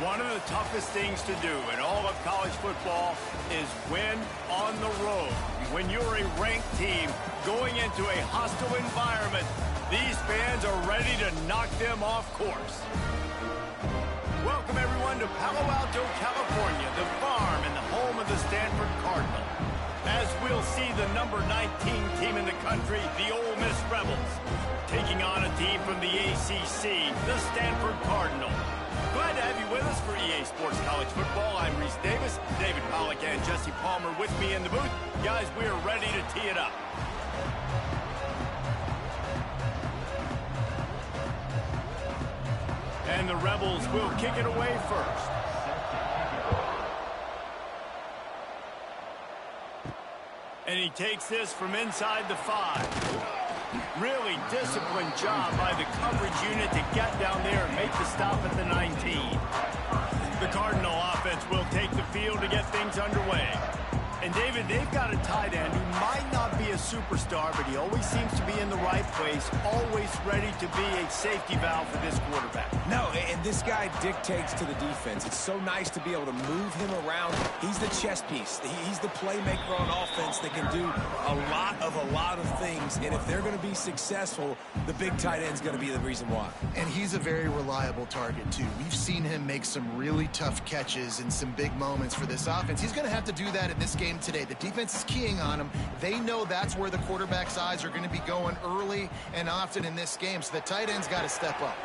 One of the toughest things to do in all of college football is win on the road. When you're a ranked team going into a hostile environment, these fans are ready to knock them off course. Welcome, everyone, to Palo Alto, California, the farm and the home of the Stanford Cardinal. As we'll see the number 19 team in the country, the Ole Miss Rebels, taking on a team from the ACC, the Stanford Cardinal. Glad to have you with us for EA Sports College Football. I'm Reese Davis, David Pollack and Jesse Palmer with me in the booth. Guys, we are ready to tee it up. And the Rebels will kick it away first. And he takes this from inside the 5. Really disciplined job by the coverage unit to get down there and make the stop at the 19. The Cardinal offense will take the field to get things underway. And David, they've got a tight end who might not be a superstar, but he always seems to be in the right place, always ready to be a safety valve for this quarterback. No, and this guy dictates to the defense. It's so nice to be able to move him around. He's the chess piece. He's the playmaker on offense that can do a lot of things. And if they're going to be successful, the big tight end's going to be the reason why. And he's a very reliable target, too. We've seen him make some really tough catches in some big moments for this offense. He's going to have to do that in this game today. The defense is keying on him. They know that's where the quarterback's eyes are going to be going early and often in this game, so the tight end's got to step up.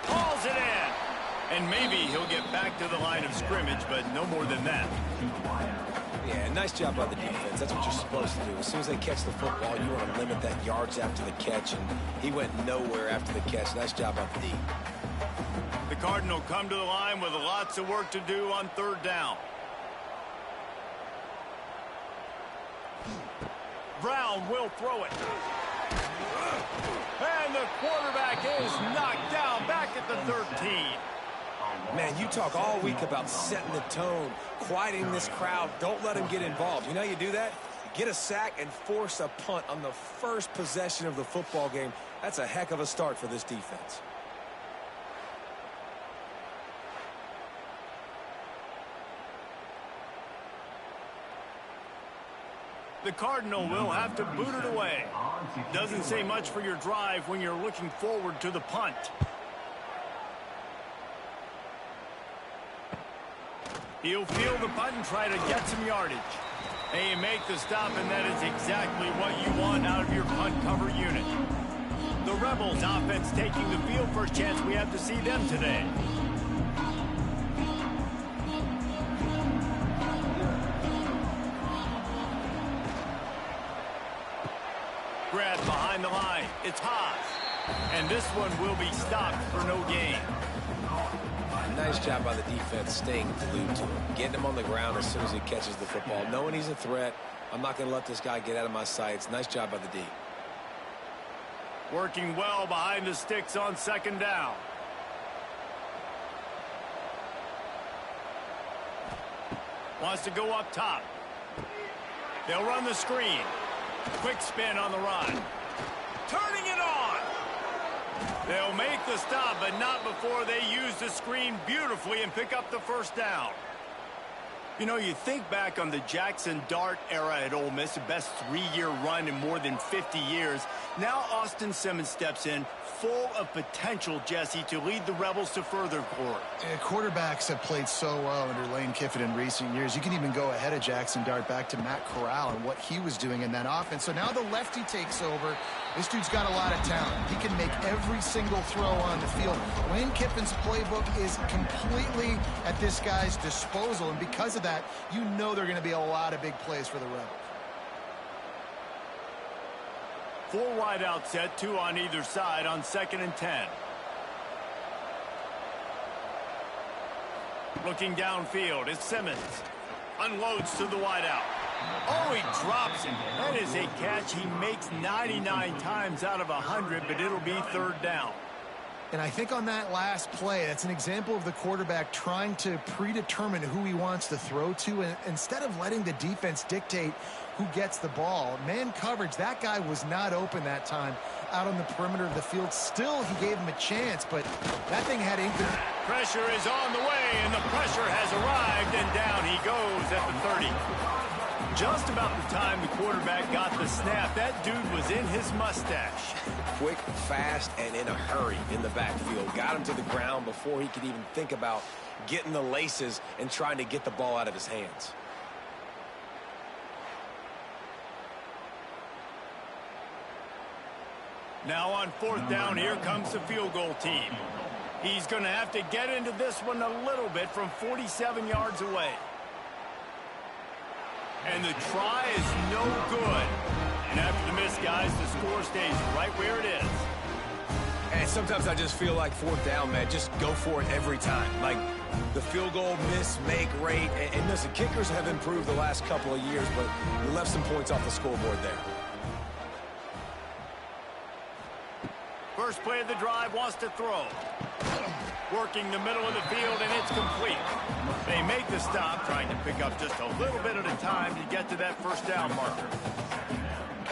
Hauls it in. And maybe he'll get back to the line of scrimmage, but no more than that. Yeah, nice job by the defense. That's what you're supposed to do. As soon as they catch the football, you want to limit that yards after the catch, and he went nowhere after the catch. Nice job by the D. The Cardinal come to the line with lots of work to do on third down. Brown will throw it. And the quarterback is knocked down back at the 13. Man, you talk all week about setting the tone, quieting this crowd. Don't let him get involved. You know how you do that? Get a sack and force a punt on the first possession of the football game. That's a heck of a start for this defense. The Cardinal will have to boot it away. Doesn't say much for your drive when you're looking forward to the punt. He'll field the punt and try to get some yardage. And you make the stop, and that is exactly what you want out of your punt cover unit. The Rebels offense taking the field. First chance we have to see them today. Grab behind the line. It's Haas. And this one will be stopped for no gain. Nice job by the defense staying glued to him. Getting him on the ground as soon as he catches the football. Knowing he's a threat. I'm not going to let this guy get out of my sights. Nice job by the D. Working well behind the sticks on second down. Wants to go up top. They'll run the screen. Quick spin on the run. Turning it on. They'll make the stop, but not before they use the screen beautifully and pick up the first down. You know, you think back on the Jackson Dart era at Ole Miss, the best 3-year run in more than 50 years. Now Austin Simmons steps in, full of potential, Jesse, to lead the Rebels to further glory. Quarterbacks have played so well under Lane Kiffin in recent years. You can even go ahead of Jackson Dart back to Matt Corral and what he was doing in that offense. So now the lefty takes over. This dude's got a lot of talent. He can make every single throw on the field. Lane Kiffin's playbook is completely at this guy's disposal, and because of that, you know there are going to be a lot of big plays for the Rebels. 4 wide out set, 2 on either side on 2nd and 10. Looking downfield, it's Simmons. Unloads to the wide out. Oh, he drops it. That is a catch he makes 99 times out of 100, but it'll be third down. And I think on that last play, that's an example of the quarterback trying to predetermine who he wants to throw to, and instead of letting the defense dictate who gets the ball. Man coverage, that guy was not open that time out on the perimeter of the field. Still, he gave him a chance, but that thing had incomplete. Pressure is on the way, and the pressure has arrived, and down he goes at the 30. Just about the time the quarterback got the snap, that dude was in his mustache. Quick, fast, and in a hurry in the backfield. Got him to the ground before he could even think about getting the laces and trying to get the ball out of his hands. Now on 4th down, here comes the field goal team. He's going to have to get into this one a little bit from 47 yards away. And the try is no good. And after the miss, guys, the score stays right where it is. And sometimes I just feel like 4th down, man, just go for it every time. Like the field goal miss, make rate. And listen, kickers have improved the last couple of years, but we left some points off the scoreboard there. First play of the drive, wants to throw. Working the middle of the field, and it's complete. They make the stop, trying to pick up just a little bit at a time to get to that first down marker.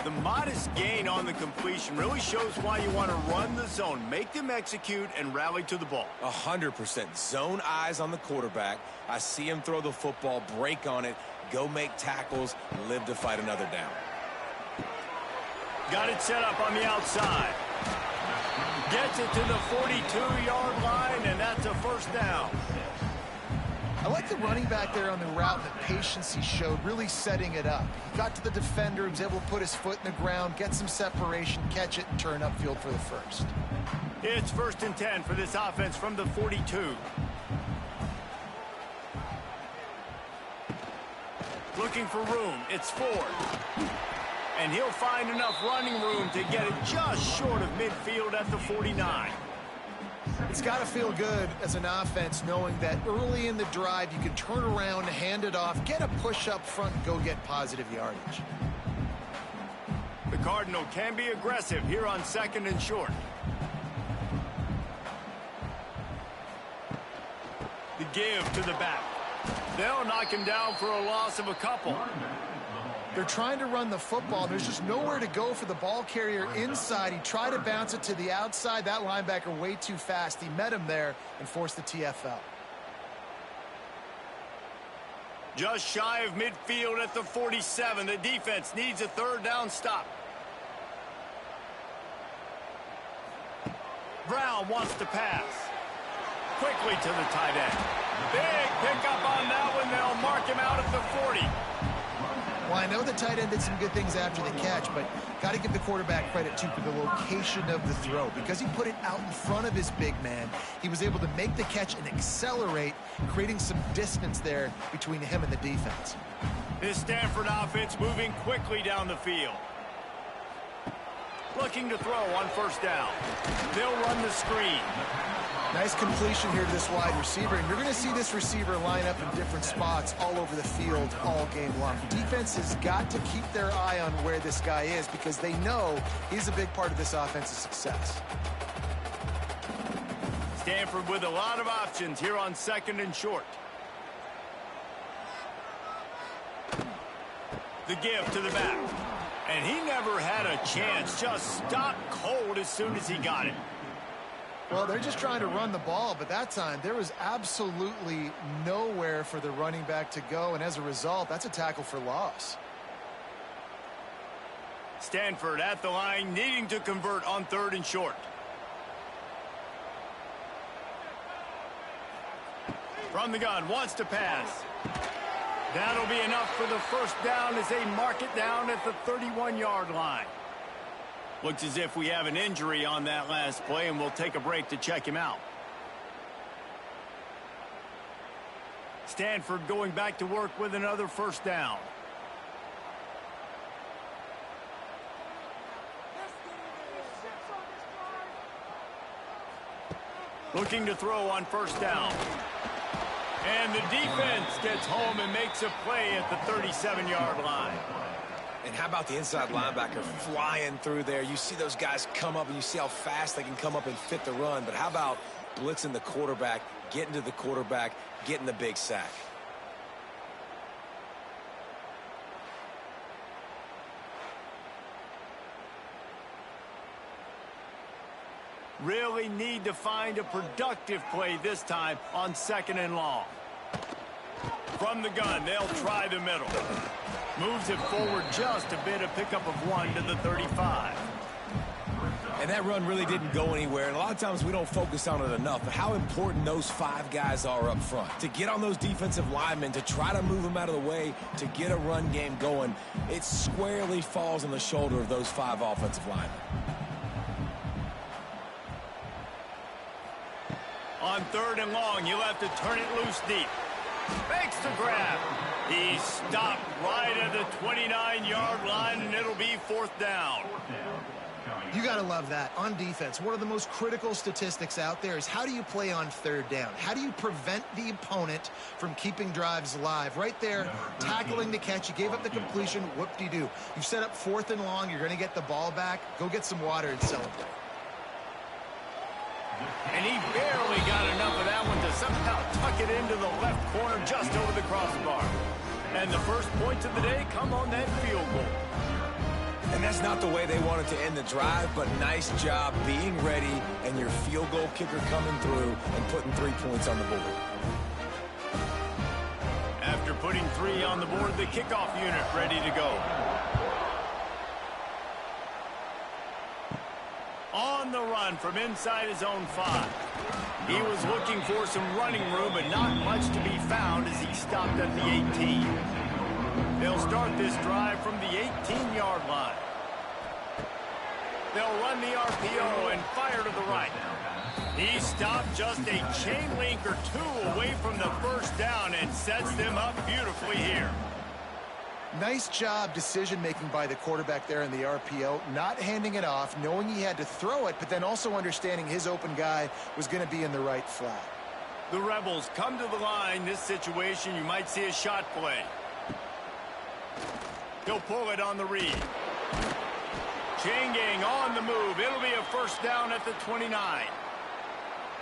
The modest gain on the completion really shows why you want to run the zone, make them execute, and rally to the ball. 100%. Zone eyes on the quarterback. I see him throw the football, break on it, go make tackles, live to fight another down. Got it set up on the outside. Gets it to the 42-yard line, and that's a first down. I like the running back there on the route and the patience he showed, really setting it up. He got to the defender, he was able to put his foot in the ground, get some separation, catch it, and turn upfield for the first. It's 1st and 10 for this offense from the 42. Looking for room. It's Ford. And he'll find enough running room to get it just short of midfield at the 49. It's got to feel good as an offense knowing that early in the drive you can turn around, hand it off, get a push up front, and go get positive yardage. The Cardinal can be aggressive here on 2nd and short. The give to the back. They'll knock him down for a loss of a couple. They're trying to run the football. There's just nowhere to go for the ball carrier inside. He tried to bounce it to the outside. That linebacker way too fast. He met him there and forced the TFL. Just shy of midfield at the 47. The defense needs a 3rd down stop. Brown wants to pass. Quickly to the tight end. Big pickup on that one. They'll mark him out at the 40. Well, I know the tight end did some good things after the catch, but got to give the quarterback credit, too, for the location of the throw. Because he put it out in front of his big man, he was able to make the catch and accelerate, creating some distance there between him and the defense. This Stanford offense moving quickly down the field. Looking to throw on 1st down. They'll run the screen. Nice completion here to this wide receiver, and you're going to see this receiver line up in different spots all over the field all game long. Defense has got to keep their eye on where this guy is because they know he's a big part of this offense's success. Stanford with a lot of options here on 2nd and short. The give to the back. And he never had a chance, just stopped cold as soon as he got it. Well, they're just trying to run the ball, but that time there was absolutely nowhere for the running back to go, and as a result, that's a tackle for loss. Stanford at the line, needing to convert on 3rd and short. From the gun, wants to pass. That'll be enough for the first down as they mark it down at the 31-yard line. Looks as if we have an injury on that last play, and we'll take a break to check him out. Stanford going back to work with another first down. Looking to throw on 1st down. And the defense gets home and makes a play at the 37-yard line. And how about the inside linebacker flying through there? You see those guys come up, and you see how fast they can come up and fit the run. But how about blitzing the quarterback, getting to the quarterback, getting the big sack? Really need to find a productive play this time on 2nd and long. From the gun, they'll try the middle. Moves it forward just a bit, a pickup of 1 to the 35. And that run really didn't go anywhere. And a lot of times we don't focus on it enough. But how important those 5 guys are up front. To get on those defensive linemen, to try to move them out of the way, to get a run game going, it squarely falls on the shoulder of those 5 offensive linemen. On 3rd and long, you'll have to turn it loose deep. Makes the grab. He stopped right at the 29-yard line, and it'll be 4th down. You got to love that. On defense, one of the most critical statistics out there is how do you play on 3rd down? How do you prevent the opponent from keeping drives alive? Right there, tackling the catch. You gave up the completion. Whoop-de-doo. You've set up 4th and long. You're going to get the ball back. Go get some water and celebrate. And he barely got enough of that one to somehow tuck it into the left corner just over the crossbar. And the first points of the day come on that field goal. And that's not the way they wanted to end the drive, but nice job being ready and your field goal kicker coming through and putting 3 points on the board. After putting 3 on the board, the kickoff unit ready to go. On the run from inside his own 5. He was looking for some running room, but not much to be found as he stopped at the 18. They'll start this drive from the 18-yard line. They'll run the RPO and fire to the right. He stopped just a chain link or 2 away from the first down and sets them up beautifully here. Nice job decision-making by the quarterback there in the RPO, not handing it off, knowing he had to throw it, but then also understanding his open guy was going to be in the right flat. The Rebels come to the line. This situation, you might see a shot play. He'll pull it on the read. Chain gang on the move. It'll be a first down at the 29.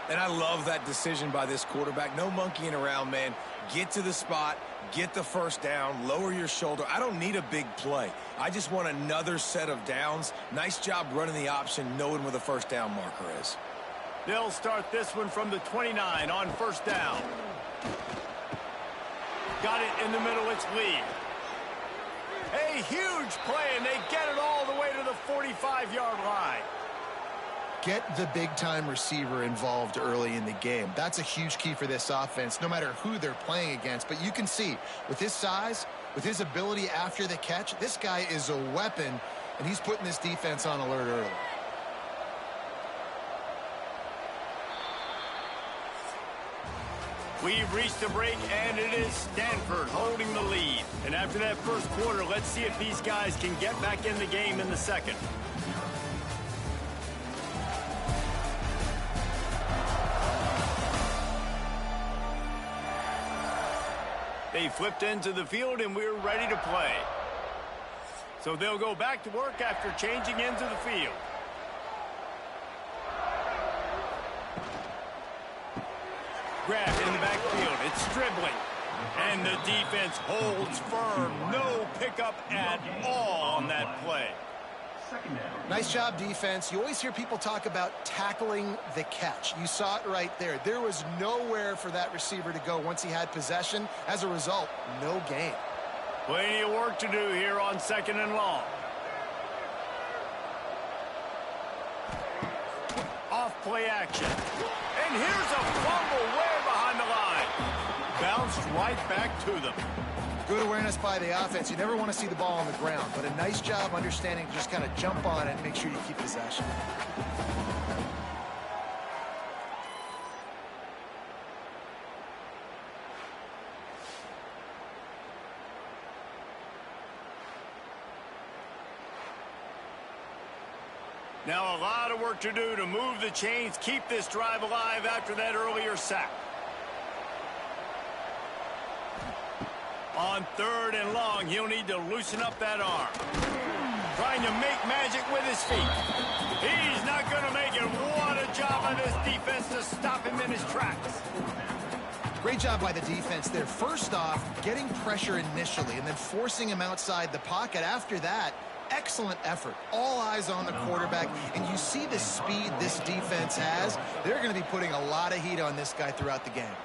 And I love that decision by this quarterback. No monkeying around, man. Get to the spot, get the first down, lower your shoulder. I don't need a big play. I just want another set of downs. Nice job running the option, knowing where the first down marker is. They'll start this one from the 29 on first down. Got it in the middle, it's Lee. A huge play, and they get it all the way to the 45-yard line. Get the big-time receiver involved early in the game. That's a huge key for this offense, no matter who they're playing against. But you can see, with his size, with his ability after the catch, this guy is a weapon, and he's putting this defense on alert early. We've reached a break, and it is Stanford holding the lead. And after that first quarter, let's see if these guys can get back in the game in the second. They flipped into the field, and we're ready to play. So they'll go back to work after changing into the field. Grab in the backfield. It's dribbling. And the defense holds firm. No pickup at all on that play. Nice job, defense. You always hear people talk about tackling the catch. You saw it right there. There was nowhere for that receiver to go once he had possession. As a result, no gain. Plenty of work to do here on 2nd and long. Off play action. And here's a fumble way behind the line. Bounced right back to them. Good awareness by the offense. You never want to see the ball on the ground, but a nice job understanding to just kind of jump on it and make sure you keep possession. Now a lot of work to do to move the chains, keep this drive alive after that earlier sack. On 3rd and long, he'll need to loosen up that arm. Trying to make magic with his feet. He's not going to make it. What a job by this defense to stop him in his tracks. Great job by the defense there. First off, getting pressure initially and then forcing him outside the pocket. After that, excellent effort. All eyes on the quarterback, and you see the speed this defense has. They're going to be putting a lot of heat on this guy throughout the game.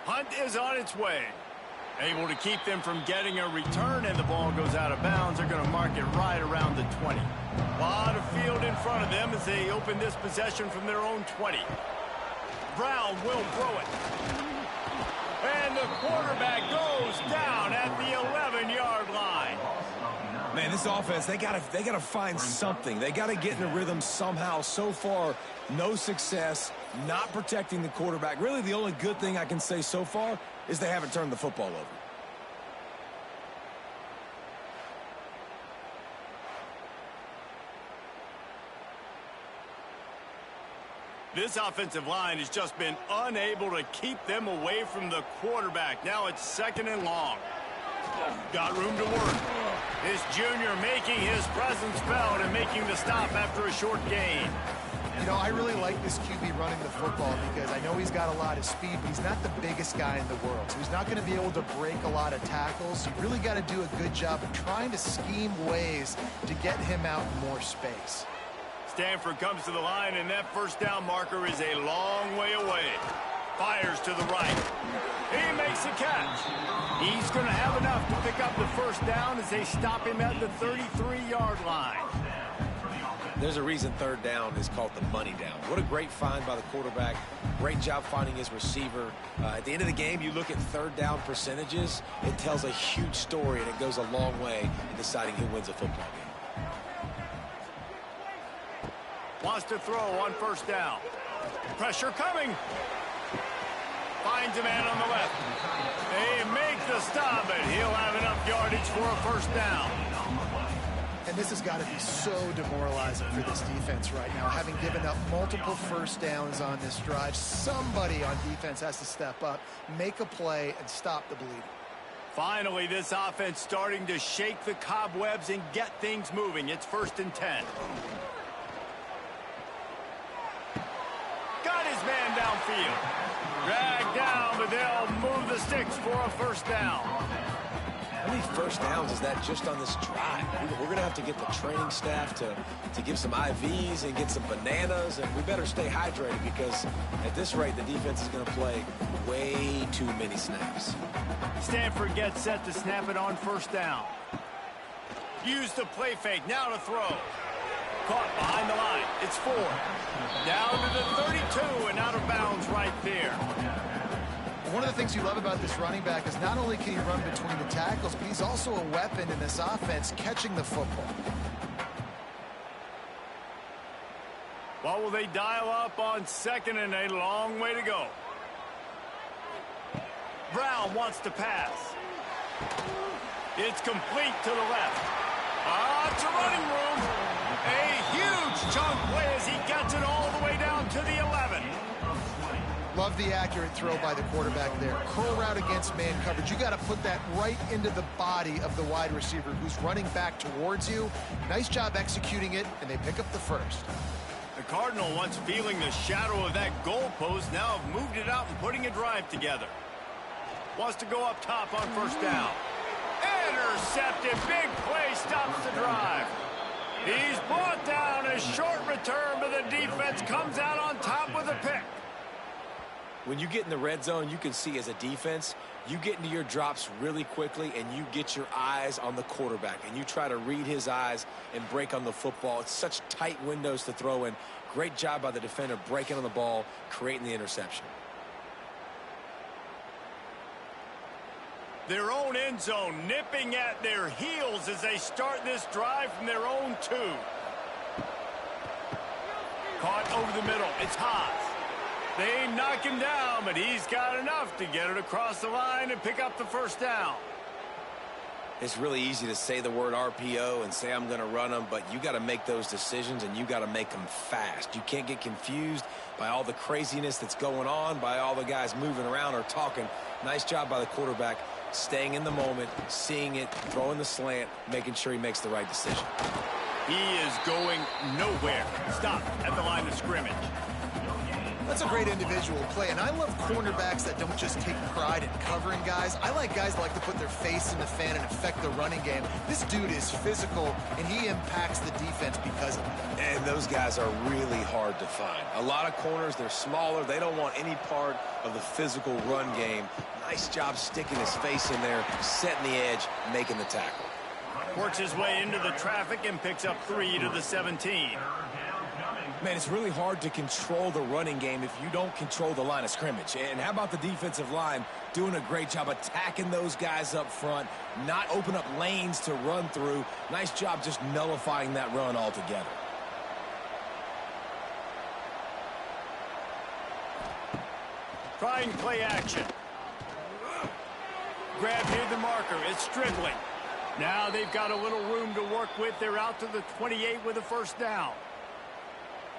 Punt is on its way. Able to keep them from getting a return, and the ball goes out of bounds. They're going to mark it right around the 20. A lot of field in front of them as they open this possession from their own 20. Brown will throw it. And the quarterback goes down at the 11-yard line. Man, this offense, they gotta find something. They got to get in a rhythm somehow. So far, no success, not protecting the quarterback. Really, the only good thing I can say so far is they haven't turned the football over. This offensive line has just been unable to keep them away from the quarterback. Now it's 2nd and long. Got room to work. This junior making his presence felt and making the stop after a short gain. You know, I really like this QB running the football because I know he's got a lot of speed, but he's not the biggest guy in the world. So he's not going to be able to break a lot of tackles. You really got to do a good job of trying to scheme ways to get him out in more space. Stanford comes to the line, and that first down marker is a long way away. Fires to the right. He makes a catch. He's going to have enough to pick up the first down as they stop him at the 33-yard line. There's a reason 3rd down is called the money down. What a great find by the quarterback. Great job finding his receiver. At the end of the game, you look at 3rd down percentages. It tells a huge story, and it goes a long way in deciding who wins a football game. Wants to throw on 1st down. Pressure coming. Finds a man on the left. They make the stop, and he'll have enough yardage for a 1st down. And this has got to be so demoralizing for this defense right now. Having given up multiple 1st downs on this drive, somebody on defense has to step up, make a play, and stop the bleeding. Finally, this offense starting to shake the cobwebs and get things moving. It's 1st and 10. Got his man downfield. Dragged down, but they'll move the sticks for a 1st down. How many 1st downs is that just on this drive? We're going to have to get the training staff to give some IVs and get some bananas, and we better stay hydrated because at this rate, the defense is going to play way too many snaps. Stanford gets set to snap it on 1st down. Use the play fake, now to throw. Caught behind the line. It's 4. Down to the 32 and out of bounds right there. One of the things you love about this running back is not only can he run between the tackles, but he's also a weapon in this offense catching the football. What will they dial up on 2nd and a long way to go? Brown wants to pass. It's complete to the left. It's a running room. A huge chunk play as he gets it all the way down to the 11. Love the accurate throw by the quarterback there. Curl route against man coverage. You got to put that right into the body of the wide receiver who's running back towards you. Nice job executing it, and they pick up the 1st. The Cardinal, once feeling the shadow of that goalpost, now have moved it out and putting a drive together. Wants to go up top on 1st down. Intercepted. Big play stops the drive. He's brought down. A short return, but the defense comes out on top with a pick. When you get in the red zone, you can see as a defense, you get into your drops really quickly and you get your eyes on the quarterback and you try to read his eyes and break on the football. It's such tight windows to throw in. Great job by the defender breaking on the ball, creating the interception. Their own end zone nipping at their heels as they start this drive from their own 2. Caught over the middle. It's Haas. They knock him down, but he's got enough to get it across the line and pick up the 1st down. It's really easy to say the word RPO and say I'm going to run them, but you got to make those decisions and you got to make them fast. You can't get confused by all the craziness that's going on, by all the guys moving around or talking. Nice job by the quarterback, staying in the moment, seeing it, throwing the slant, making sure he makes the right decision. He is going nowhere. Stop at the line of scrimmage. That's a great individual play, and I love cornerbacks that don't just take pride in covering guys. I like guys that like to put their face in the fan and affect the running game. This dude is physical, and he impacts the defense because of it. And those guys are really hard to find. A lot of corners, they're smaller. They don't want any part of the physical run game. Nice job sticking his face in there, setting the edge, making the tackle. Works his way into the traffic and picks up 3 to the 17. Man, it's really hard to control the running game if you don't control the line of scrimmage. And how about the defensive line doing a great job attacking those guys up front, not open up lanes to run through. Nice job just nullifying that run altogether. Trying play action. Grab near the marker. It's Stribling. Now they've got a little room to work with. They're out to the 28 with a first down.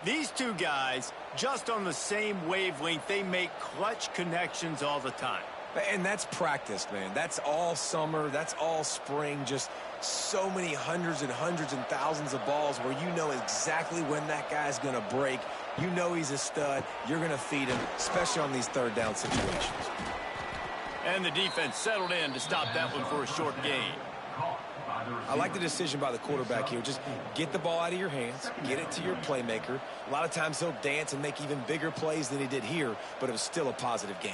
These two guys, just on the same wavelength, they make clutch connections all the time. And that's practice, man. That's all summer. That's all spring. Just so many hundreds and thousands of balls where you know exactly when that guy's going to break. You know he's a stud. You're going to feed him, especially on these third down situations. And the defense settled in to stop that one for a short gain. I like the decision by the quarterback here. Just get the ball out of your hands, get it to your playmaker. A lot of times he'll dance and make even bigger plays than he did here, but it was still a positive game.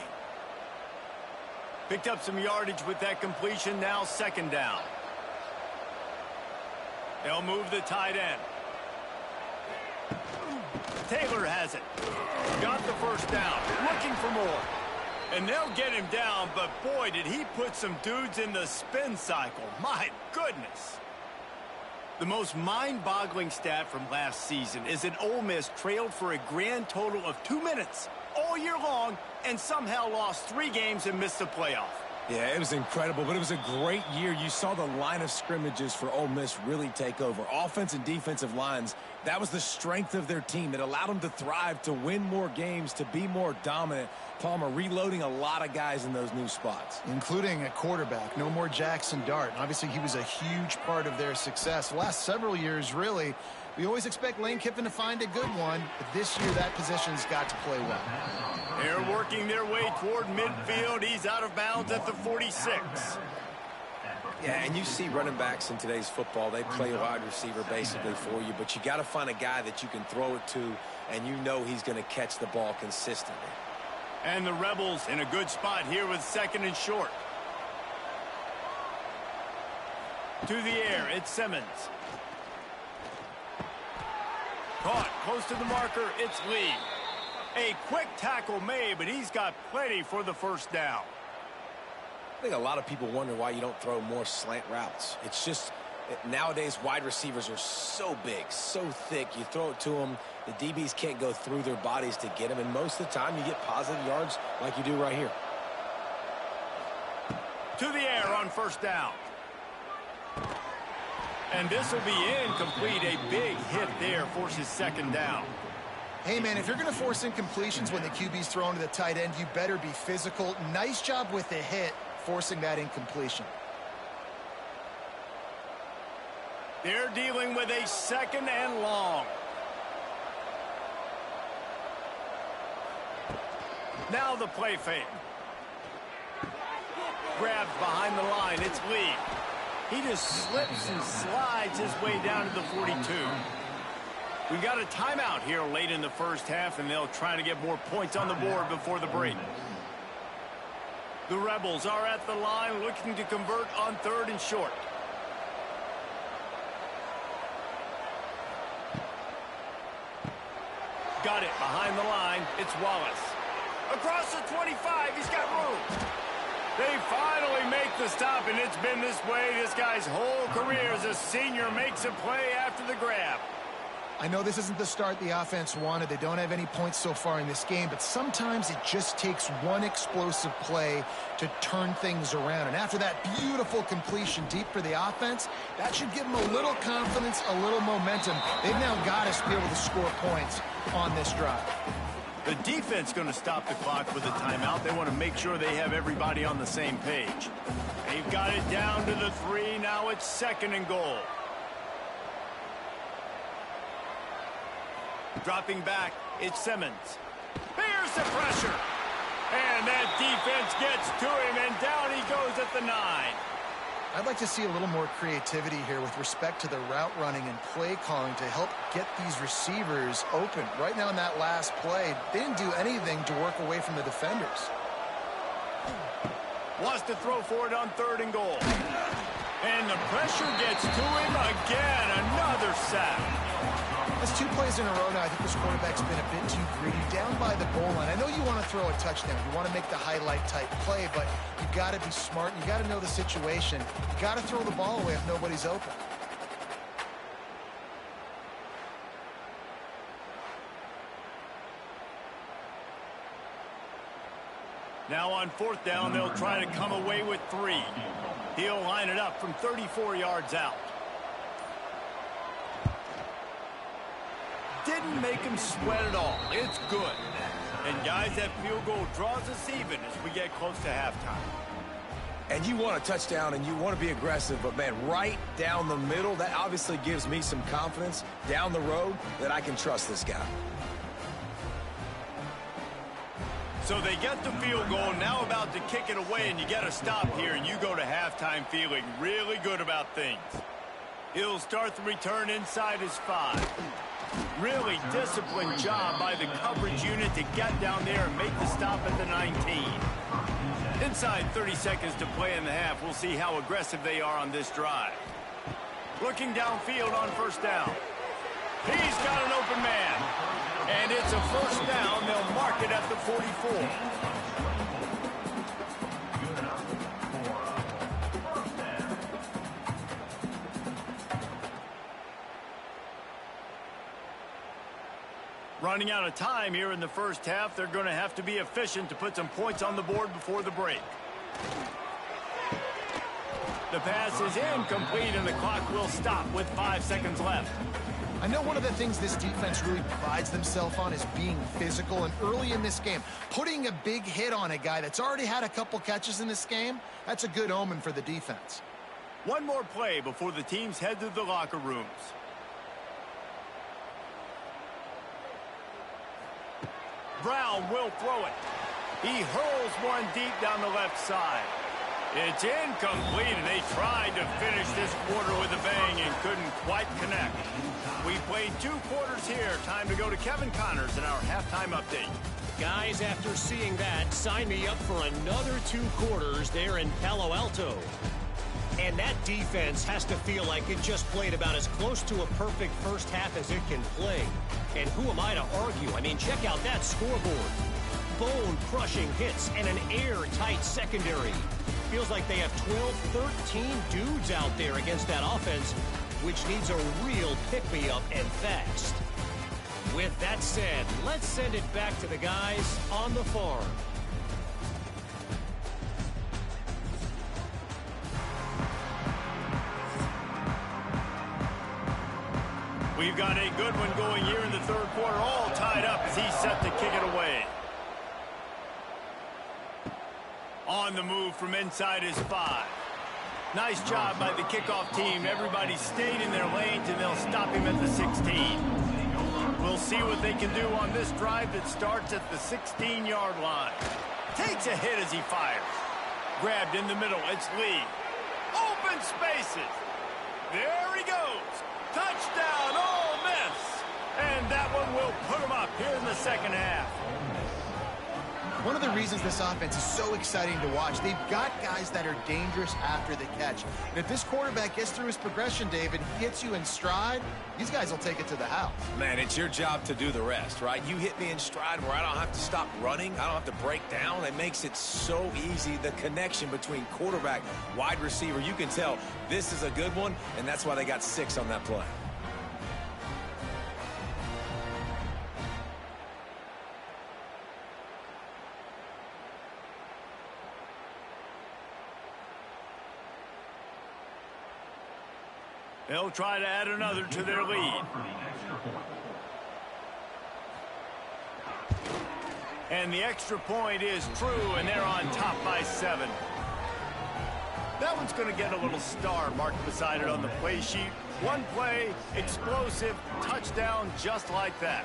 Picked up some yardage with that completion. Now second down. They'll move the tight end. Taylor has it. Got the first down. Looking for more. And they'll get him down, but boy, did he put some dudes in the spin cycle. My goodness. The most mind-boggling stat from last season is that Ole Miss trailed for a grand total of 2 minutes all year long and somehow lost 3 games and missed the playoff. Yeah, it was incredible, but it was a great year. You saw the line of scrimmages for Ole Miss really take over. Offense and defensive lines, that was the strength of their team. It allowed them to thrive, to win more games, to be more dominant. Palmer reloading a lot of guys in those new spots. Including a quarterback. No more Jackson Dart. Obviously, he was a huge part of their success. The last several years, really, we always expect Lane Kiffin to find a good one, but this year that position's got to play well. They're working their way toward midfield. He's out of bounds at the 46. Yeah, and you see running backs in today's football, they play wide receiver basically for you, but you got to find a guy that you can throw it to, and you know he's going to catch the ball consistently. And the Rebels in a good spot here with second and short. To the air, it's Simmons. Caught close to the marker, it's Lee. A quick tackle made, but he's got plenty for the first down. I think a lot of people wonder why you don't throw more slant routes. It's just nowadays wide receivers are so big, so thick. You throw it to them, the DBs can't go through their bodies to get them, and most of the time you get positive yards like you do right here. To the air on first down. And this will be incomplete. A big hit there forces second down. Hey, man, if you're going to force incompletions when the QB's thrown to the tight end, you better be physical. Nice job with the hit, forcing that incompletion. They're dealing with a second and long. Now the play fake. Grabs behind the line. It's Lee. He just slips and slides his way down to the 42. We've got a timeout here late in the first half, and they'll try to get more points on the board before the break. The Rebels are at the line looking to convert on third and short. Got it behind the line. It's Wallace. Across the 25, he's got room. They finally make the stop, and it's been this way this guy's whole career as a senior makes a play after the grab. I know this isn't the start the offense wanted. They don't have any points so far in this game, but sometimes it just takes one explosive play to turn things around. And after that beautiful completion deep for the offense, that should give them a little confidence, a little momentum. They've now got us to be able to score points on this drive. The defense going to stop the clock with a timeout. They want to make sure they have everybody on the same page. They've got it down to the 3. Now it's second and goal. Dropping back, it's Simmons. Here the pressure. And that defense gets to him, and down he goes at the 9. I'd like to see a little more creativity here with respect to the route running and play calling to help get these receivers open. Right now in that last play, they didn't do anything to work away from the defenders. Wants to throw for it on 3rd and goal. And the pressure gets to him again. Another sack. That's 2 plays in a row now. I think this quarterback's been a bit too greedy. Down by the goal line. I know you want to throw a touchdown. You want to make the highlight-type play, but you got to be smart. You got to know the situation. You got to throw the ball away if nobody's open. Now on 4th down, they'll try to come away with 3. He'll line it up from 34 yards out. Didn't make him sweat at all. It's good. And guys, that field goal draws us even as we get close to halftime. And you want a touchdown and you want to be aggressive, but man, right down the middle, that obviously gives me some confidence down the road that I can trust this guy. So they get the field goal, now about to kick it away, and you get a stop here, and you go to halftime feeling really good about things. He'll start the return inside his 5. Really disciplined job by the coverage unit to get down there and make the stop at the 19. Inside 30 seconds to play in the half. We'll see how aggressive they are on this drive. Looking downfield on 1st down. He's got an open man. And it's a 1st down. They'll mark it at the 44. Running out of time here in the 1st half. They're going to have to be efficient to put some points on the board before the break. The pass is incomplete, and the clock will stop with 5 seconds left. I know one of the things this defense really prides themselves on is being physical, and early in this game, putting a big hit on a guy that's already had a couple catches in this game, that's a good omen for the defense. One more play before the teams head to the locker rooms. Brown will throw it. He hurls one deep down the left side. It's incomplete, and they tried to finish this quarter with a bang and couldn't quite connect. We played 2 quarters here. Time to go to Kevin Connors in our halftime update. Guys, after seeing that, sign me up for another 2 quarters there in Palo Alto. And that defense has to feel like it just played about as close to a perfect 1st half as it can play. And who am I to argue? I mean, check out that scoreboard. Bone-crushing hits and an airtight secondary. Feels like they have 12, 13 dudes out there against that offense, which needs a real pick-me-up and fast. With that said, let's send it back to the guys on the farm. We've got a good one going here in the 3rd quarter, all tied up as he's set to kick it away. On the move from inside his 5. Nice job by the kickoff team. Everybody stayed in their lanes, and they'll stop him at the 16. We'll see what they can do on this drive that starts at the 16-yard line. Takes a hit as he fires. Grabbed in the middle. It's Lee. Open spaces. There he goes. Touchdown, Ole Miss. And that one will put him up here in the 2nd half. One of the reasons this offense is so exciting to watch, they've got guys that are dangerous after the catch. And if this quarterback gets through his progression, David, gets you in stride, these guys will take it to the house. Man, it's your job to do the rest, right? You hit me in stride where I don't have to stop running. I don't have to break down. It makes it so easy, the connection between quarterback, wide receiver. You can tell this is a good one, and that's why they got 6 on that play. They'll try to add another to their lead. And the extra point is true, and they're on top by 7. That one's going to get a little star marked beside it on the play sheet. One play, explosive, touchdown, just like that.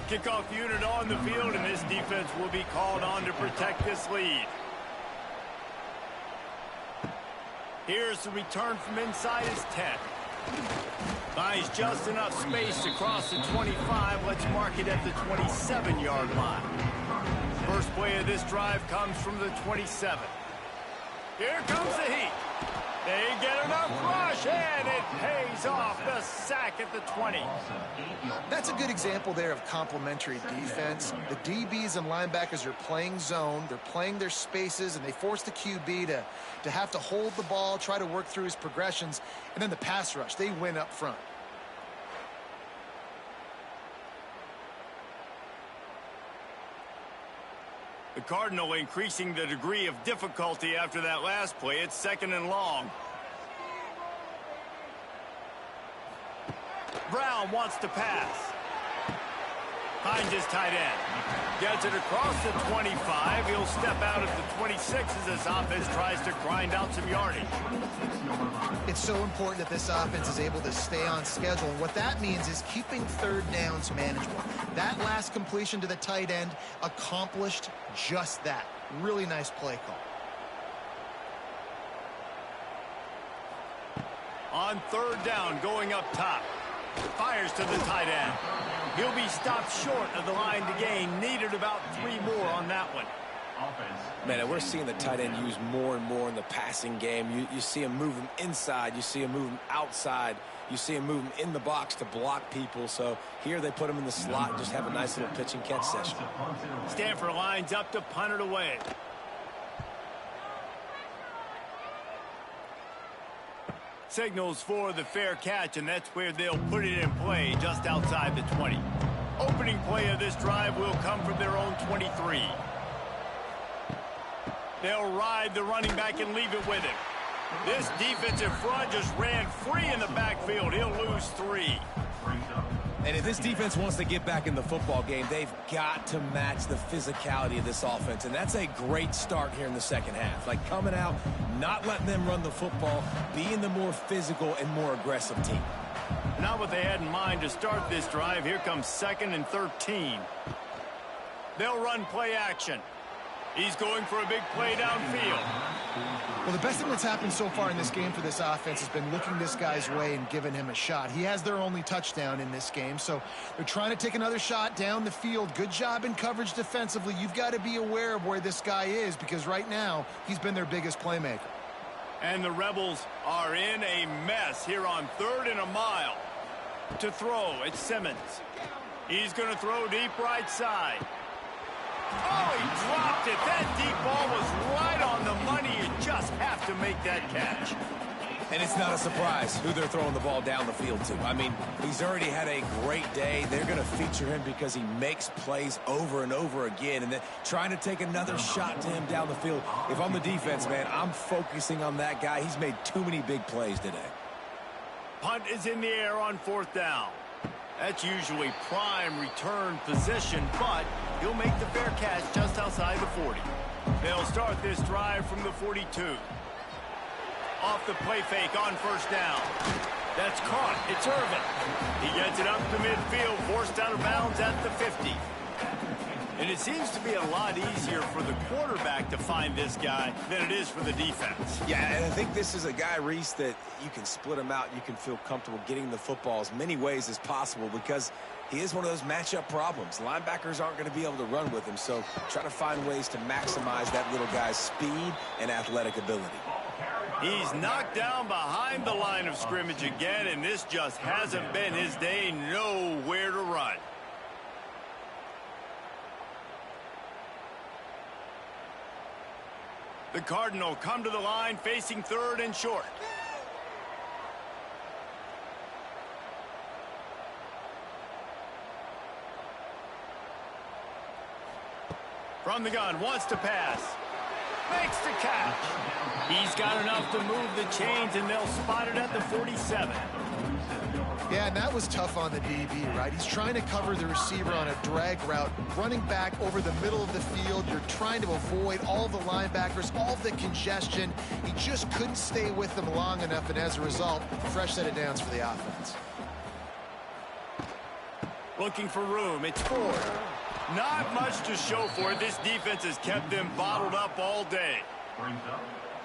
Kickoff unit on the field, and this defense will be called on to protect this lead. Here's the return from inside his 10. Finds just enough space to cross the 25. Let's mark it at the 27-yard line. First play of this drive comes from the 27. Here comes the heat. They get enough rush, and it pays off. The sack at the 20. That's a good example there of complementary defense. The DBs and linebackers are playing zone. They're playing their spaces, and they force the QB to have to hold the ball, try to work through his progressions, and then the pass rush. They win up front. The Cardinal increasing the degree of difficulty after that last play. It's 2nd and long. Brown wants to pass. Finds his tight end. Gets it across the 25. He'll step out at the 26 as this offense tries to grind out some yardage. It's so important that this offense is able to stay on schedule. And what that means is keeping third downs manageable. That last completion to the tight end accomplished just that. Really nice play call. On 3rd down, going up top. Fires to the tight end. He'll be stopped short of the line to gain. Needed about 3 more on that one. Man, we're seeing the tight end used more and more in the passing game. You see him move him inside. You see him move him outside. You see him move him in the box to block people. So here they put him in the slot and just have a nice little pitch and catch session. Stanford lines up to punt it away. Signals for the fair catch, and that's where they'll put it in play, just outside the 20. Opening play of this drive will come from their own 23. They'll ride the running back and leave it with him. This defensive front just ran free in the backfield. He'll lose 3. And if this defense wants to get back in the football game, they've got to match the physicality of this offense. And that's a great start here in the second half. Like coming out, not letting them run the football, being the more physical and more aggressive team. Not what they had in mind to start this drive. Here comes 2nd and 13. They'll run play action. He's going for a big play downfield. Well, the best thing that's happened so far in this game for this offense has been looking this guy's way and giving him a shot. He has their only touchdown in this game, so they're trying to take another shot down the field. Good job in coverage defensively. You've got to be aware of where this guy is because right now he's been their biggest playmaker. And the Rebels are in a mess here on 3rd and a mile. To throw, it's Simmons. He's going to throw deep right side. Oh, he dropped it. That deep ball was right on the money. You just have to make that catch. And it's not a surprise who they're throwing the ball down the field to. I mean, he's already had a great day. They're going to feature him because he makes plays over and over again. And then trying to take another shot to him down the field. If I'm the defense, man, I'm focusing on that guy. He's made too many big plays today. Punt is in the air on 4th down. That's usually prime return position, but he'll make the fair catch just outside the 40. They'll start this drive from the 42. Off the play fake on 1st down. That's caught. It's Irvin. He gets it up to midfield, forced out of bounds at the 50. And it seems to be a lot easier for the quarterback to find this guy than it is for the defense. Yeah, and I think this is a guy, Reese, that you can split him out. You can feel comfortable getting the football as many ways as possible because he is one of those matchup problems. Linebackers aren't going to be able to run with him, so try to find ways to maximize that little guy's speed and athletic ability. He's knocked down behind the line of scrimmage again, and this just hasn't been his day. Nowhere to run. The Cardinal come to the line facing 3rd and short. From the gun, wants to pass. Makes the catch. He's got enough to move the chains, and they'll spot it at the 47. Yeah, and that was tough on the DB, right? He's trying to cover the receiver on a drag route, running back over the middle of the field. You're trying to avoid all the linebackers, all the congestion. He just couldn't stay with them long enough, and as a result, fresh set of downs for the offense. Looking for room. It's Ford. Not much to show for it. This defense has kept them bottled up all day.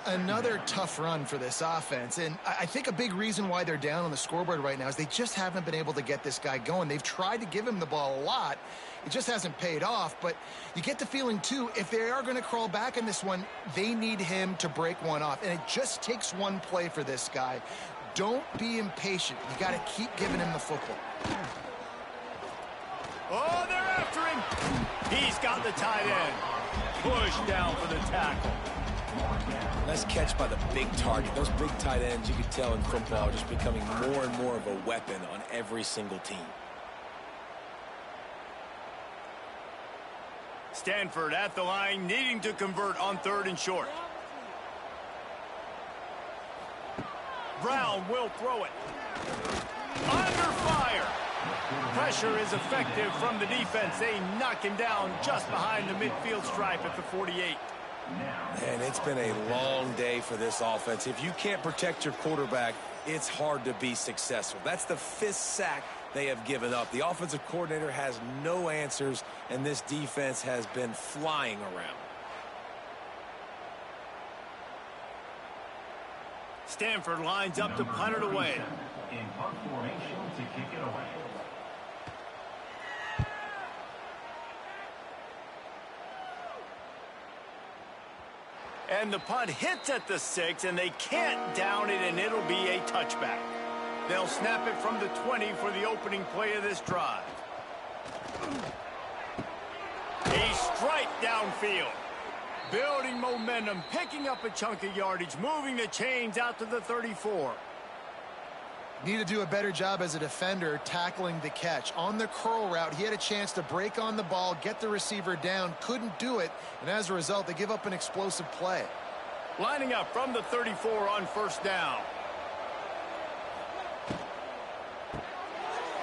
Another tough run for this offense, and I think a big reason why they're down on the scoreboard right now is they just haven't been able to get this guy going. They've tried to give him the ball a lot. It just hasn't paid off, but you get the feeling, too, if they are going to crawl back in this one, they need him to break one off, and it just takes one play for this guy. Don't be impatient. You got to keep giving him the football. Oh, they're after him. He's got the tight end. Push down for the tackle. Nice catch by the big target. Those big tight ends, you can tell in football, just becoming more and more of a weapon on every single team. Stanford at the line, needing to convert on 3rd and short. Brown will throw it. Under fire. Pressure is effective from the defense. They knock him down just behind the midfield stripe at the 48. Man, it's been a long day for this offense. If you can't protect your quarterback, it's hard to be successful. That's the 5th sack they have given up. The offensive coordinator has no answers, and this defense has been flying around. Stanford lines up to punt it away. In punt formation to kick it away. And the punt hits at the 6, and they can't down it, and it'll be a touchback. They'll snap it from the 20 for the opening play of this drive. A strike downfield. Building momentum, picking up a chunk of yardage, moving the chains out to the 34. Need to do a better job as a defender tackling the catch. On the curl route, he had a chance to break on the ball, get the receiver down, couldn't do it, and as a result, they give up an explosive play. Lining up from the 34 on 1st down.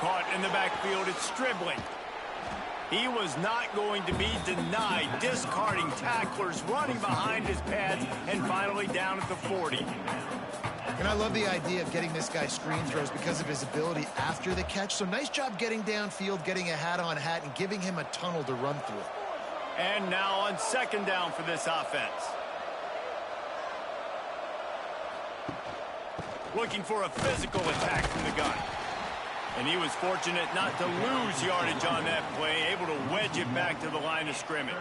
Caught in the backfield, it's Stribling. He was not going to be denied, discarding tacklers, running behind his pads, and finally down at the 40. And I love the idea of getting this guy screen throws because of his ability after the catch. So nice job getting downfield, getting a hat-on-hat, and giving him a tunnel to run through. And now on 2nd down for this offense. Looking for a physical attack from the gun. And he was fortunate not to lose yardage on that play, able to wedge it back to the line of scrimmage.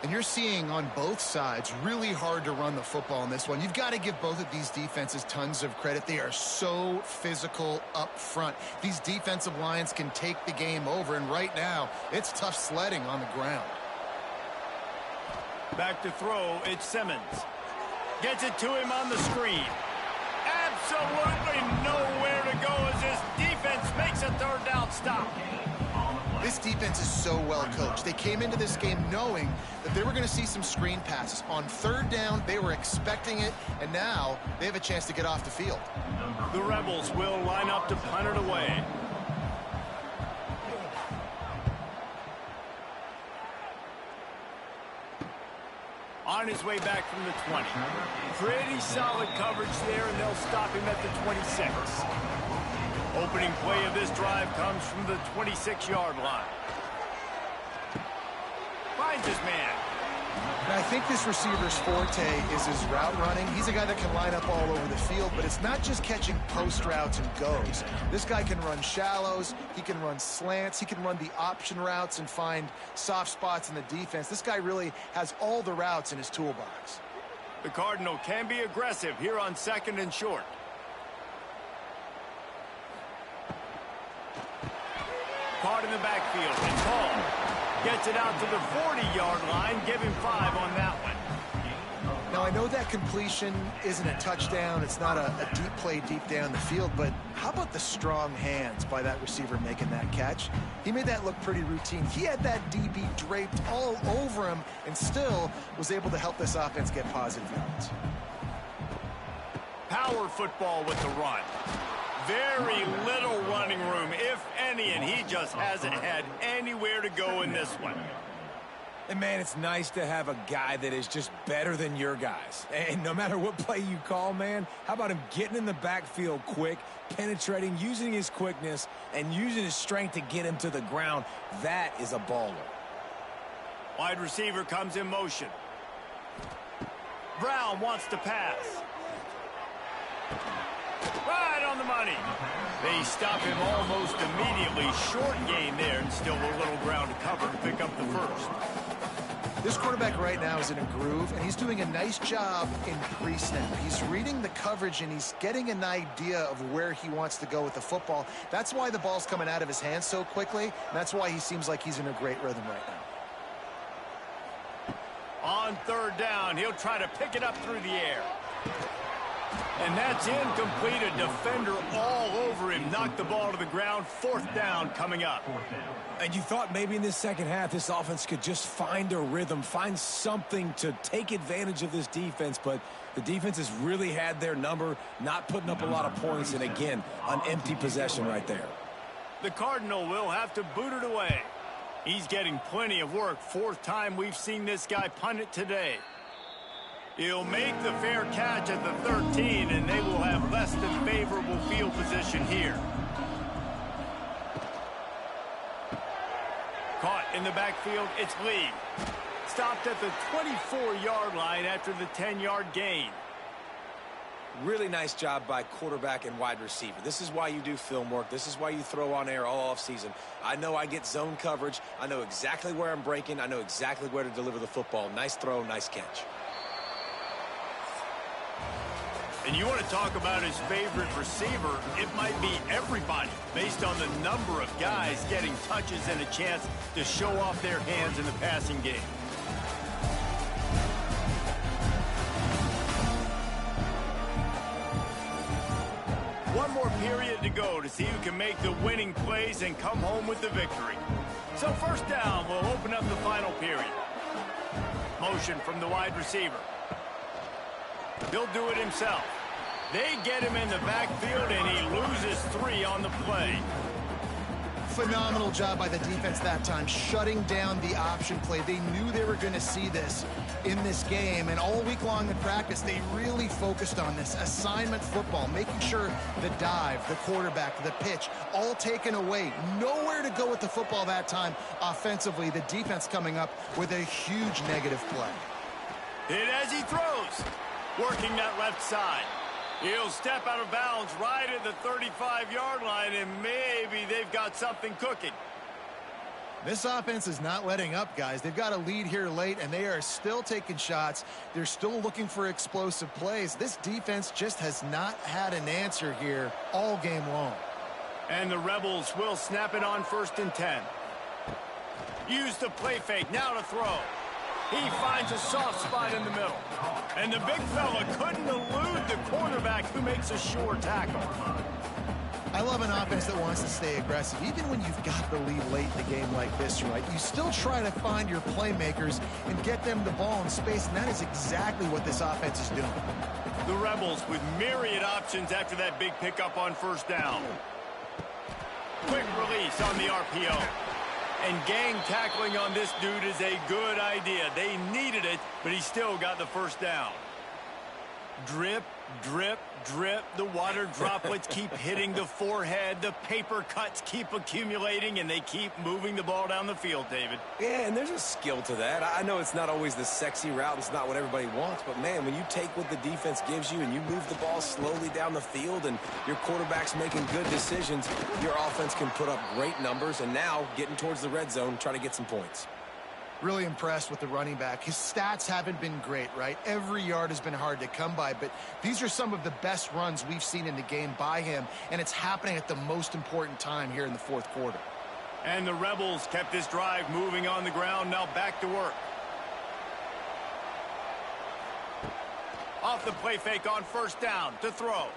And you're seeing on both sides really hard to run the football in this one. You've got to give both of these defenses tons of credit. They are so physical up front. These defensive lines can take the game over, and right now it's tough sledding on the ground. Back to throw, it's Simmons. Gets it to him on the screen. Absolutely nowhere to go as this defense makes a 3rd down stop. This defense is so well coached. They came into this game knowing that they were going to see some screen passes. On 3rd down, they were expecting it, and now they have a chance to get off the field. The Rebels will line up to punt it away. On his way back from the 20. Pretty solid coverage there, and they'll stop him at the 26. Opening play of this drive comes from the 26-yard line. Finds his man. And I think this receiver's forte is his route running. He's a guy that can line up all over the field, but it's not just catching post routes and goes. This guy can run shallows, he can run slants, he can run the option routes and find soft spots in the defense. This guy really has all the routes in his toolbox. The Cardinal can be aggressive here on 2nd and short. Caught in the backfield and Paul gets it out to the 40-yard line. Give him 5 on that one. Now, I know that completion isn't a touchdown. It's not a deep play deep down the field, but how about the strong hands by that receiver making that catch? He made that look pretty routine. He had that DB draped all over him and still was able to help this offense get positive yards. Power football with the run. Very little running room, if any, and he just hasn't had anywhere to go in this one. And, man, it's nice to have a guy that is just better than your guys. And no matter what play you call, man, how about him getting in the backfield quick, penetrating, using his quickness, and using his strength to get him to the ground? That is a baller. Wide receiver comes in motion. Brown wants to pass. Right on the money. They stop him almost immediately. Short gain there, and still a little ground to cover to pick up the first. This quarterback right now is in a groove, and he's doing a nice job in pre-snap. He's reading the coverage, and he's getting an idea of where he wants to go with the football. That's why the ball's coming out of his hands so quickly, and that's why he seems like he's in a great rhythm right now. On third down, he'll try to pick it up through the air. And that's incomplete. A defender all over him. Knocked the ball to the ground. Fourth down coming up. And you thought maybe in this second half this offense could just find a rhythm, find something to take advantage of this defense, but the defense has really had their number, not putting up a lot of points, and again, an empty possession right there. The Cardinal will have to boot it away. He's getting plenty of work. Fourth time we've seen this guy punt it today. He'll make the fair catch at the 13, and they will have less than favorable field position here. Caught in the backfield, it's Lee. Stopped at the 24-yard line after the 10-yard gain. Really nice job by quarterback and wide receiver. This is why you do film work. This is why you throw on air all offseason. I know I get zone coverage. I know exactly where I'm breaking. I know exactly where to deliver the football. Nice throw, nice catch. And you want to talk about his favorite receiver, it might be everybody, based on the number of guys getting touches and a chance to show off their hands in the passing game. One more period to go to see who can make the winning plays and come home with the victory. So first down will open up the final period. Motion from the wide receiver. He'll do it himself. They get him in the backfield, and he loses 3 on the play. Phenomenal job by the defense that time, shutting down the option play. They knew they were going to see this in this game, and all week long in practice, they really focused on this assignment football, making sure the dive, the quarterback, the pitch, all taken away. Nowhere to go with the football that time offensively. The defense coming up with a huge negative play. Hit as he throws. Working that left side. He'll step out of bounds right at the 35-yard line, and maybe they've got something cooking. This offense is not letting up, guys. They've got a lead here late, and they are still taking shots. They're still looking for explosive plays. This defense just has not had an answer here all game long. And the Rebels will snap it on 1st and 10. Use the play fake. Now to throw. He finds a soft spot in the middle. And the big fella couldn't elude the quarterback who makes a sure tackle. I love an offense that wants to stay aggressive. Even when you've got the lead late in the game like this, right, you still try to find your playmakers and get them the ball in space, and that is exactly what this offense is doing. The Rebels with myriad options after that big pickup on 1st down. Quick release on the RPO. And gang tackling on this dude is a good idea. They needed it, but he still got the 1st down. Drip, drip, drip. The water droplets keep hitting the forehead. The paper cuts keep accumulating, and they keep moving the ball down the field, David. Yeah, and there's a skill to that. I know it's not always the sexy route. It's not what everybody wants. But, man, when you take what the defense gives you and you move the ball slowly down the field and your quarterback's making good decisions, your offense can put up great numbers. And now, getting towards the red zone, try to get some points. Really impressed with the running back. His stats haven't been great, right? Every yard has been hard to come by, but these are some of the best runs we've seen in the game by him, and it's happening at the most important time here in the 4th quarter. And the Rebels kept this drive moving on the ground. Now back to work. Off the play fake on 1st down to throw.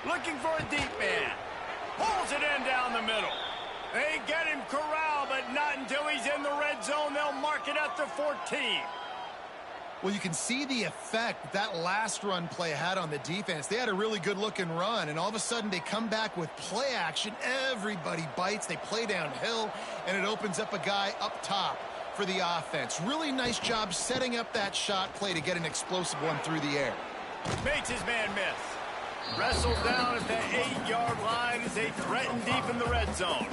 Looking for a deep man. Pulls it in down the middle. They get him corralled, but not until he's in the red zone. They'll mark it at the 14. Well, you can see the effect that last run play had on the defense. They had a really good-looking run, and all of a sudden they come back with play action. Everybody bites. They play downhill, and it opens up a guy up top for the offense. Really nice job setting up that shot play to get an explosive one through the air. Makes his man miss. Wrestled down at the 8-yard line as they threaten deep in the red zone.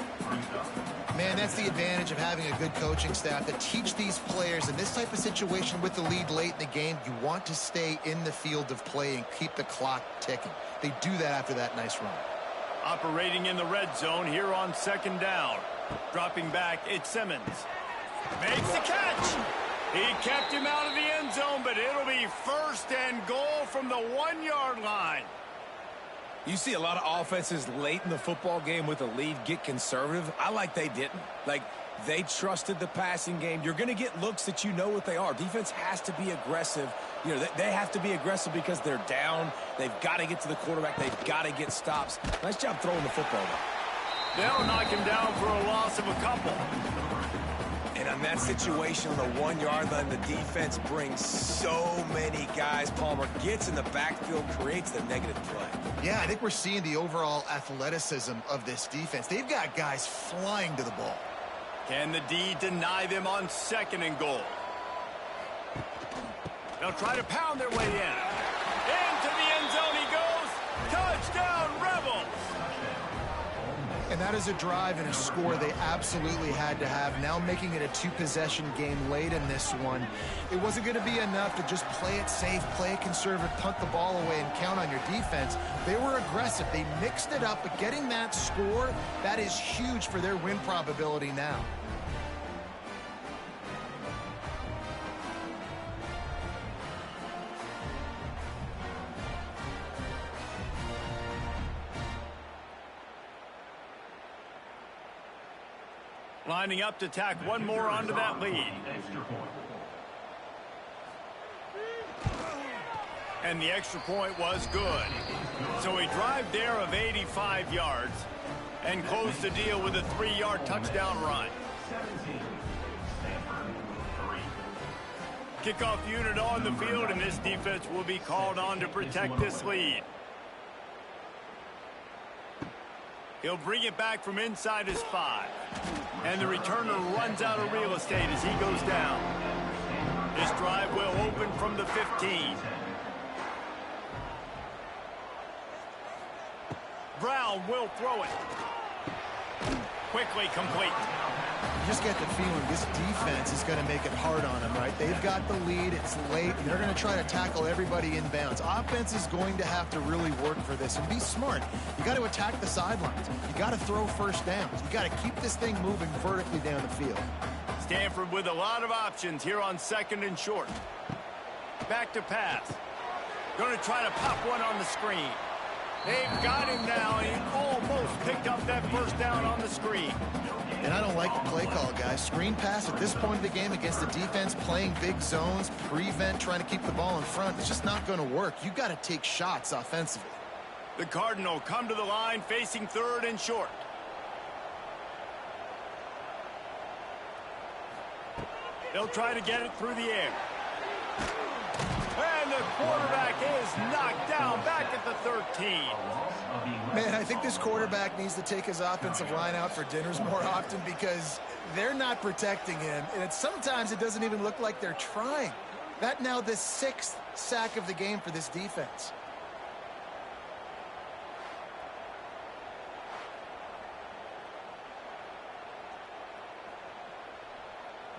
Man, that's the advantage of having a good coaching staff that teach these players in this type of situation with the lead late in the game. You want to stay in the field of play and keep the clock ticking. They do that after that nice run. Operating in the red zone here on second down. Dropping back, it's Simmons. Makes the catch. He kept him out of the end zone, but it'll be first and goal from the 1-yard line. You see a lot of offenses late in the football game with a lead get conservative. I like they didn't. Like, they trusted the passing game. You're going to get looks that you know what they are. Defense has to be aggressive. You know, they have to be aggressive because they're down. They've got to get to the quarterback. They've got to get stops. Nice job throwing the football, though. They'll knock him down for a loss of a couple. And on that situation on the 1-yard line, the defense brings so many guys. Palmer gets in the backfield, creates the negative play. Yeah, I think we're seeing the overall athleticism of this defense. They've got guys flying to the ball. Can the D deny them on second and goal? They'll try to pound their way in. Into the end zone he goes. Touchdown, Rebels! And that is a drive and a score they absolutely had to have. Now making it a 2-possession game late in this one. It wasn't going to be enough to just play it safe, play it conservative, punt the ball away, and count on your defense. They were aggressive. They mixed it up, but getting that score, that is huge for their win probability now. Lining up to tack one more onto that lead. And the extra point was good. So a drive there of 85 yards and closed the deal with a 3-yard touchdown run. Kickoff unit on the field, and this defense will be called on to protect this lead. He'll bring it back from inside his 5. And the returner runs out of real estate as he goes down. This drive will open from the 15. Brown will throw it. Quickly complete. You just get the feeling this defense is going to make it hard on them, right? They've got the lead. It's late. And they're going to try to tackle everybody inbounds. Offense is going to have to really work for this and be smart. You got to attack the sidelines. You got to throw first downs. You got to keep this thing moving vertically down the field. Stanford with a lot of options here on second and short. Back to pass. Going to try to pop one on the screen. They've got him now, and he almost picked up that first down on the screen. And I don't like the play call, guys. Screen pass at this point of the game against the defense, playing big zones, prevent, trying to keep the ball in front. It's just not going to work. You've got to take shots offensively. The Cardinal come to the line facing third and short. They'll try to get it through the air. And the quarterback is knocked down back at the 13. Man, I think this quarterback needs to take his offensive line out for dinners more often because they're not protecting him. And sometimes it doesn't even look like they're trying. That now the 6th sack of the game for this defense.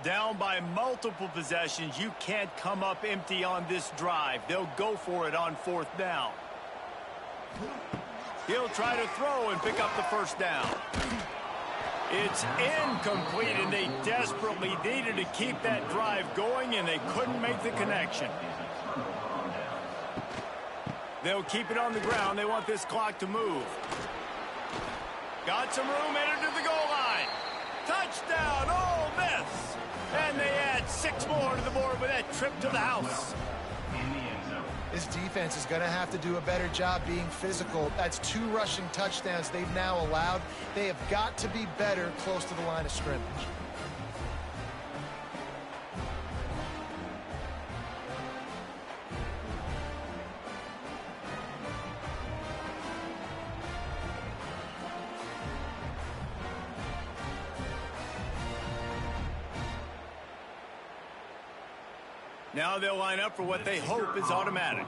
Down by multiple possessions, you can't come up empty on this drive. They'll go for it on 4th down. He'll try to throw and pick up the first down. It's incomplete, and they desperately needed to keep that drive going, and they couldn't make the connection. They'll keep it on the ground. They want this clock to move. Got some room, headed to the goal line. Touchdown, Ole Miss! And they add 6 more to the board with that trip to the house. This defense is going to have to do a better job being physical. That's 2 rushing touchdowns they've now allowed. They have got to be better close to the line of scrimmage. Now they'll line up for what they hope is automatic.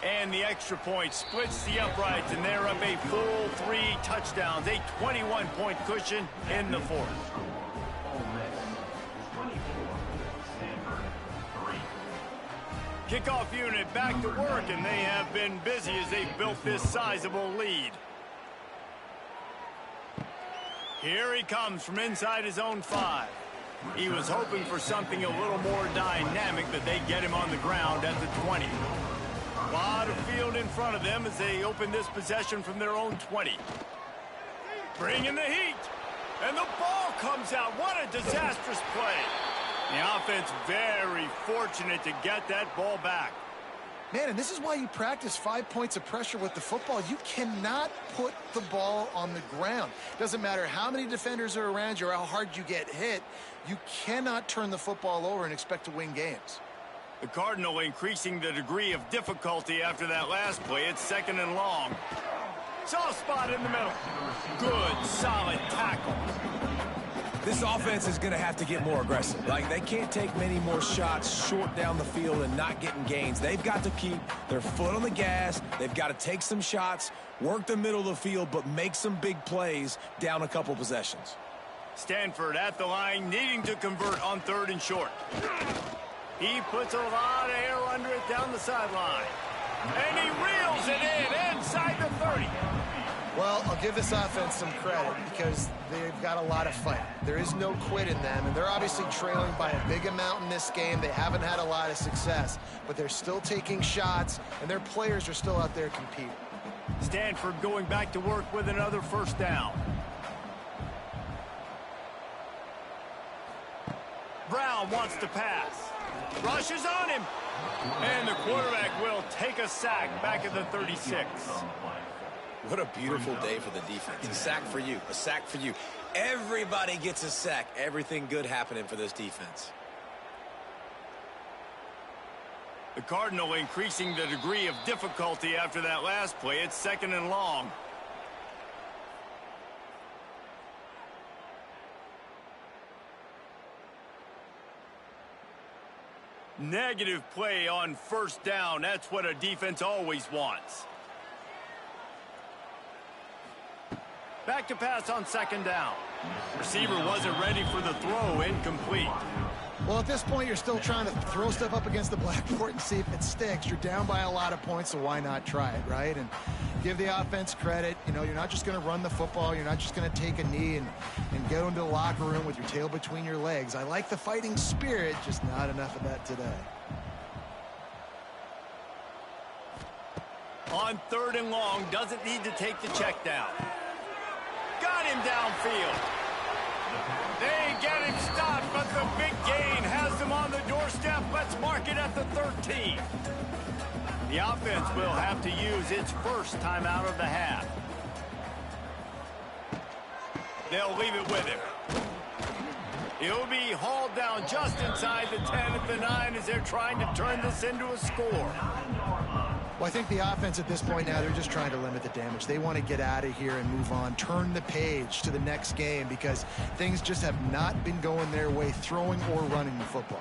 And the extra point splits the uprights, and they're up a full 3 touchdowns, a 21-point cushion in the fourth. Kickoff unit back to work, and they have been busy as they built this sizable lead. Here he comes from inside his own 5. He was hoping for something a little more dynamic, but they get him on the ground at the 20. A lot of field in front of them as they open this possession from their own 20. Bringing the heat. And the ball comes out. What a disastrous play. The offense very fortunate to get that ball back. Man, and this is why you practice 5 points of pressure with the football. You cannot put the ball on the ground. Doesn't matter how many defenders are around you or how hard you get hit. You cannot turn the football over and expect to win games. The Cardinal increasing the degree of difficulty after that last play. It's 2nd and long. Soft spot in the middle. Good, solid tackle. This offense is going to have to get more aggressive. Like, they can't take many more shots short down the field and not getting gains. They've got to keep their foot on the gas. They've got to take some shots, work the middle of the field, but make some big plays down a couple possessions. Stanford at the line, needing to convert on 3rd and short. He puts a lot of air under it down the sideline. And he reels it in inside the 30. Well, I'll give this offense some credit because they've got a lot of fight. There is no quit in them, and they're obviously trailing by a big amount in this game. They haven't had a lot of success, but they're still taking shots, and their players are still out there competing. Stanford going back to work with another 1st down. Brown wants to pass. Rushes on him. And the quarterback will take a sack back at the 36. What a beautiful day for the defense. A sack for you. A sack for you. Everybody gets a sack. Everything good happening for this defense. The Cardinal increasing the degree of difficulty after that last play. It's 2nd and long. Negative play on 1st down. That's what a defense always wants. Back to pass on 2nd down. Receiver wasn't ready for the throw. Incomplete. Well, at this point, you're still trying to throw stuff up against the blackboard and see if it sticks. You're down by a lot of points, so why not try it, right? And give the offense credit. You know, you're not just going to run the football. You're not just going to take a knee and go into the locker room with your tail between your legs. I like the fighting spirit, just not enough of that today. On 3rd and long, doesn't need to take the check down. Got him downfield. They get him stopped, but the big gain has them on the doorstep. Let's mark it at the 13. The offense will have to use its 1st timeout of the half. They'll leave it with him. He'll be hauled down just inside the 10 at the 9 as they're trying to turn this into a score. Well, I think the offense at this point now, they're just trying to limit the damage. They want to get out of here and move on, turn the page to the next game because things just have not been going their way, throwing or running the football.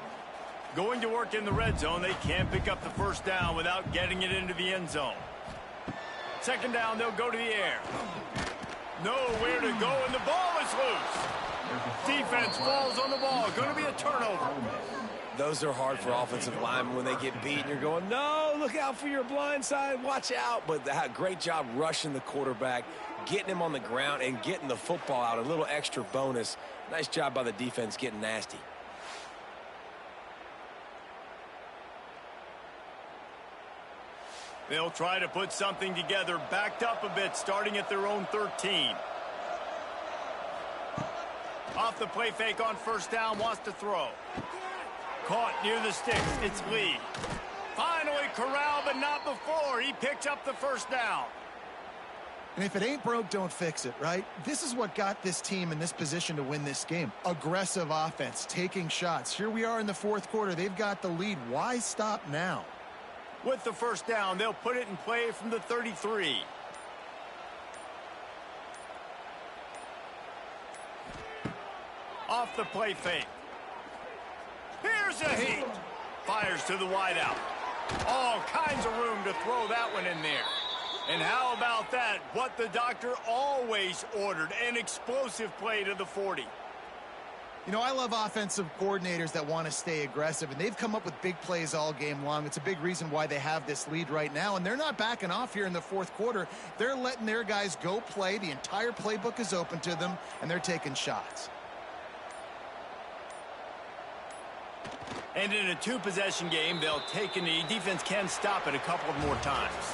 Going to work in the red zone, they can't pick up the 1st down without getting it into the end zone. 2nd down, they'll go to the air. Nowhere to go, and the ball is loose. Defense falls on the ball. Going to be a turnover. Those are hard for offensive linemen when they get beat and you're going, no, look out for your blind side, watch out. But great job rushing the quarterback, getting him on the ground and getting the football out. A little extra bonus. Nice job by the defense getting nasty. They'll try to put something together, backed up a bit, starting at their own 13. Off the play fake on 1st down, wants to throw. Caught near the sticks. It's Lee. Finally corralled, but not before. He picks up the 1st down. And if it ain't broke, don't fix it, right? This is what got this team in this position to win this game. Aggressive offense, taking shots. Here we are in the 4th quarter. They've got the lead. Why stop now? With the 1st down, they'll put it in play from the 33. Off the play fake. Here's a heat. Fires to the wideout. All kinds of room to throw that one in there. And how about that? What the doctor always ordered, an explosive play to the 40. You know, I love offensive coordinators that want to stay aggressive, and they've come up with big plays all game long. It's a big reason why they have this lead right now, and they're not backing off here in the fourth quarter. They're letting their guys go play. The entire playbook is open to them, and they're taking shots. And in a two-possession game, they'll take a knee. Defense can stop it a couple of more times.